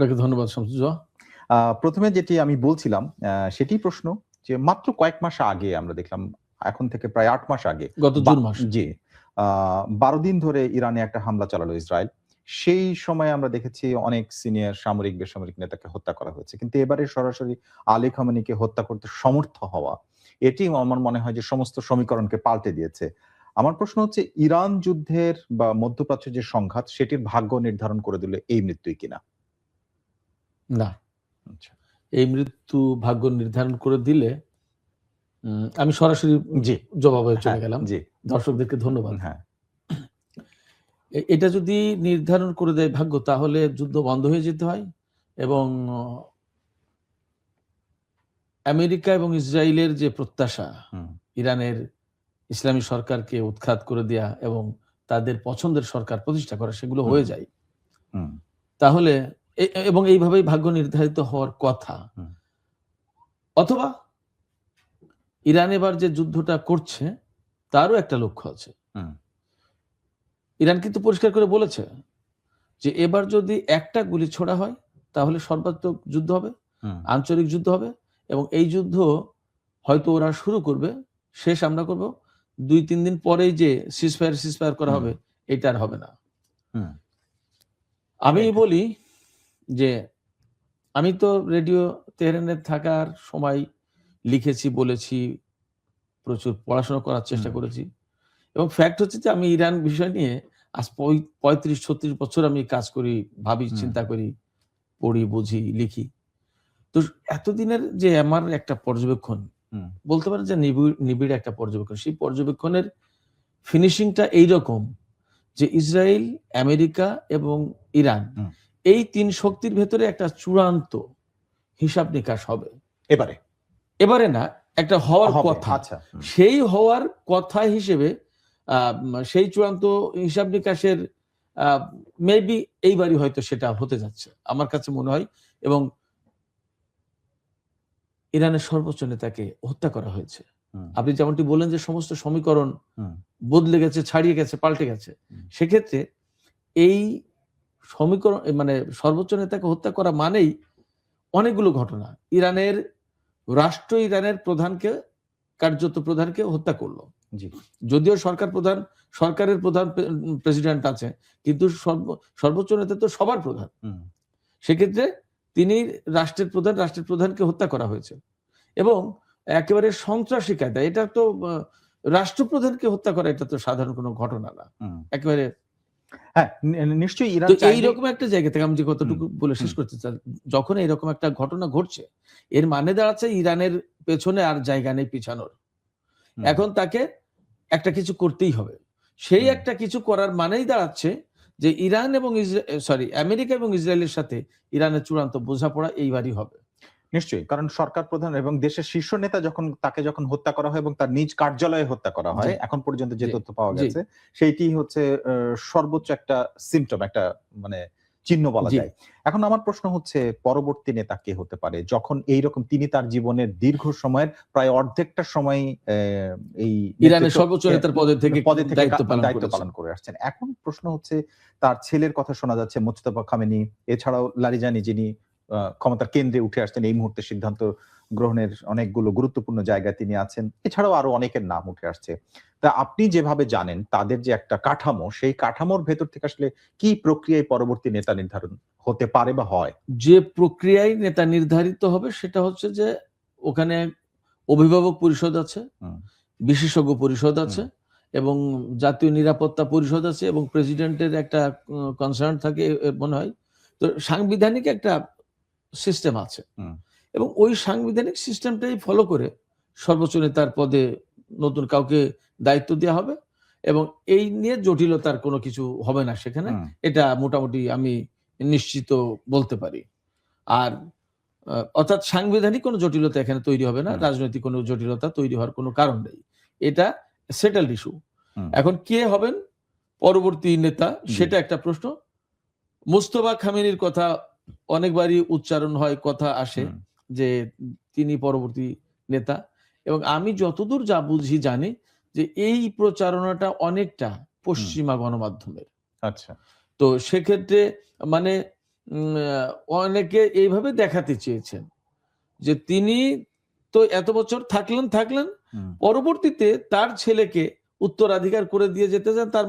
আপনাকে ধন্যবাদ শামসুজ্জোহা। প্রথমে যেটি আমি বলছিলাম সেটি প্রশ্ন যে মাত্র কয়েক মাস আগে আমরা দেখলাম, এখন থেকে প্রায় 8 মাস আগে, গত জুন মাসে। জি, 12 দিন ধরে ইরানে একটা হামলা চালালো ইসরায়েল। সেই সময় আমরা দেখেছি অনেক সিনিয়র সামরিক বেসামরিক নেতাকে হত্যা করা হয়েছে, কিন্তু এবারে সরাসরি আলী খামেনিকে হত্যা করতে সমর্থ হওয়া, এটি আমার মনে হয় যে সমস্ত সমীকরণকে পাল্টে দিয়েছে। আমার প্রশ্ন হচ্ছে, ইরান যুদ্ধের বা মধ্যপ্রাচ্যের যে সংঘাত, সেটির ভাগ্য নির্ধারণ করে দিলে এই মৃত্যুই কিনা? না, আচ্ছা, এই মৃত্যু ভাগ্য নির্ধারণ করে দিলে আমি সরাসরি জি, জবাবে চলে হ্যাঁ, গেলাম। জি, দর্শকদেরকে ধন্যবাদ। হ্যাঁ, এটা যদি নির্ধারণ করে দেয় ভাগ্য, তাহলে যুদ্ধ বন্ধ হয়ে যেতে হয় এবং আমেরিকা এবং ইসরায়েলের যে প্রত্যাশা, হুম, ইরানের ইসলামী সরকারকে উৎখাত করে দেয়া এবং তাদের পছন্দের সরকার প্রতিষ্ঠা করা, সেগুলো হয়ে যায়। হুম, তাহলে এবং এইভাবেই ভাগ্য নির্ধারিত হওয়ার কথা। হুম, অথবা ইরান এবার যে যুদ্ধটা করছে তারও একটা লক্ষ্য আছে। হুম, ইরান কিন্তু পরিষ্কার করে বলেছে যে এবার যদি একটা গুলি ছোড়া হয় তাহলে সর্বাত্মক যুদ্ধ হবে, হুম, আঞ্চলিক যুদ্ধ হবে এবং এই যুদ্ধ হয়তো ওরা শুরু করবে, শেষ আমরা করব 2-3 দিন পরেই যে সিজফায়ার করা হবে, এটা আর হবে না। হুম, আমি বলি যে আমি তো রেডিও তেহরানে থাকার সময় লিখেছি, বলেছি, প্রচুর পড়াশোনা করার চেষ্টা করেছি এবং ফ্যাক্ট হচ্ছে যে আমি ইরান বিষয় নিয়ে আজ 35-36 বছর আমি কাজ করি, ভাবি, চিন্তা করি, পড়ি, বুঝি, লিখি। তো এতদিনের যে আমার একটা পর্যবেক্ষণ, বলতে পারেন যে নিবিড় একটা পর্যবেক্ষণ, সেই পর্যবেক্ষণের ফিনিশিংটা এইরকম যে ইসরায়েল, আমেরিকা এবং ইরান, এই 3 শক্তির ভেতরে একটা চূড়ান্ত হিসাব নিকাশ হবে এবারে না, একটা হওয়ার কথা। সেই হওয়ার কথা হিসেবে সেই চূড়ান্ত হিসাব নিকাশের মেবি এইবারই হয়তো সেটা হতে যাচ্ছে আমার কাছে মনে হয়। এবং ইরানের সর্বোচ্চ নেতাকে হত্যা করা হয়েছে। আপনি যেমনটি বললেন যে সমস্ত সমীকরণ বদলে গেছে, ছাড়িয়ে গেছে, পাল্টে গেছে। সেক্ষেত্রে এই সমীকরণ মানে সর্বোচ্চ নেতাকে হত্যা করা মানেই অনেকগুলো ঘটনা। ইরানের রাষ্ট্র ইরানের প্রধানকে, কার্যত প্রধানকে হত্যা করলো। যদিও সরকারের প্রধান প্রেসিডেন্ট আছে, কিন্তু সর্বোচ্চ নেতা তো সবার প্রধান। সেক্ষেত্রে তিনি রাষ্ট্রের প্রধানকে হত্যা করা হয়েছে এবং একেবারে সন্ত্রাসী কায়দায়। এটা তো রাষ্ট্রপ্রধানকে হত্যা করা, এটা তো সাধারণ কোনো ঘটনা না। একেবারে নিশ্চয়ই ইরান এইরকম একটা জায়গা থেকে আমি যে কতটুকু বলে শেষ করতে চাই, যখন এইরকম একটা ঘটনা ঘটছে, এর মানে দাঁড়াচ্ছে ইরানের পেছনে আর জায়গা নেই পিছানোর। এখন তাকে একটা কিছু করতেই হবে। সেই একটা কিছু করার মানেই দাঁড়াচ্ছে যে ইরান এবং আমেরিকা এবং ইসরায়েলের সাথে ইরানের চূড়ান্ত বোঝাপড়া এইবারই হবে। নিশ্চয়ই, কারণ সরকার প্রধান এবং দেশের শীর্ষ নেতা যখন হত্যা করা হয় এবং তার নিজ কার্যালয়ে হত্যা করা হয়, এখন পর্যন্ত যে তথ্য পাওয়া গেছে, সেইটি হচ্ছে সর্বোচ্চ একটা সিম্পটম, একটা মানে চিহ্ন বলা যায়। এখন আমার প্রশ্ন হচ্ছে, পরবর্তী নেতা কে হতে পারে, যখন এইরকম তিনি তার জীবনের দীর্ঘ সময়ের প্রায় অর্ধেকটা সময় এই ইরানের সর্বোচ্চ নেতার পদে থেকে দায়িত্ব পালন করে আসছেন। এখন প্রশ্ন হচ্ছে, তার ছেলের কথা শোনা যাচ্ছে, মোজতবা খামেনি, এছাড়াও লারিজানি, যিনি ক্ষমতার কেন্দ্রে উঠে আসছেন, এই মুহূর্তে সিদ্ধান্ত গ্রহণের অনেকগুলো গুরুত্বপূর্ণ জায়গায় তিনি আছেন, এছাড়াও আরো অনেকের নাম উঠে আসছে। তা আপনি যেভাবে জানেন তাদের যে একটা কাঠামো, সেই কাঠামোর ভেতর থেকে আসলে কি প্রক্রিয়ায় পরবর্তী নেতা নির্ধারণ হতে পারে বা হয়? যে প্রক্রিয়ায় নেতা নির্ধারিত হবে সেটা হচ্ছে যে ওখানে অভিভাবক পরিষদ আছে, বিশেষজ্ঞ পরিষদ আছে এবং জাতীয় নিরাপত্তা পরিষদ আছে এবং প্রেসিডেন্টের একটা কনসার্ন থাকে মনে হয়। তো সাংবিধানিক একটা সিস্টেম আছে এবং ওই সাংবিধানিক সিস্টেমটাই ফলো করে সর্বোচ্চ নেতার পদে নতুন কাউকে দায়িত্ব দেওয়া হবে এবং এই নিয়ে জটিলতার কোনো কিছু হবে না সেখানে। এটা মোটামুটি আমি নিশ্চিত বলতে পারি। আর অর্থাৎ সাংবিধানিক কোনো জটিলতা এখানে তৈরি হবে না, রাজনৈতিক কোনো জটিলতা তৈরি হওয়ার কোনো কারণ নেই। এটা সেটেলড ইস্যু। এখন কে হবেন পরবর্তী নেতা, সেটা একটা প্রশ্ন। মোজতবা খামেনির কথা অনেকবারই উচ্চারণ হয়, কথা আসে যে তিনি পরবর্তী নেতা এবং আমি যতদূর যা বুঝি জানি যে এই প্রচারণাটা অনেকটা পশ্চিমা গণমাধ্যমের। আচ্ছা। তো সেক্ষেত্রে মানে অনেকে এইভাবে দেখাতে চেয়েছেন যে তিনি তো এত বছর থাকলেন, হুম। পরবর্তীতে তার ছেলেকে উত্তরাধিকার করে দিয়ে যেতে চান, তার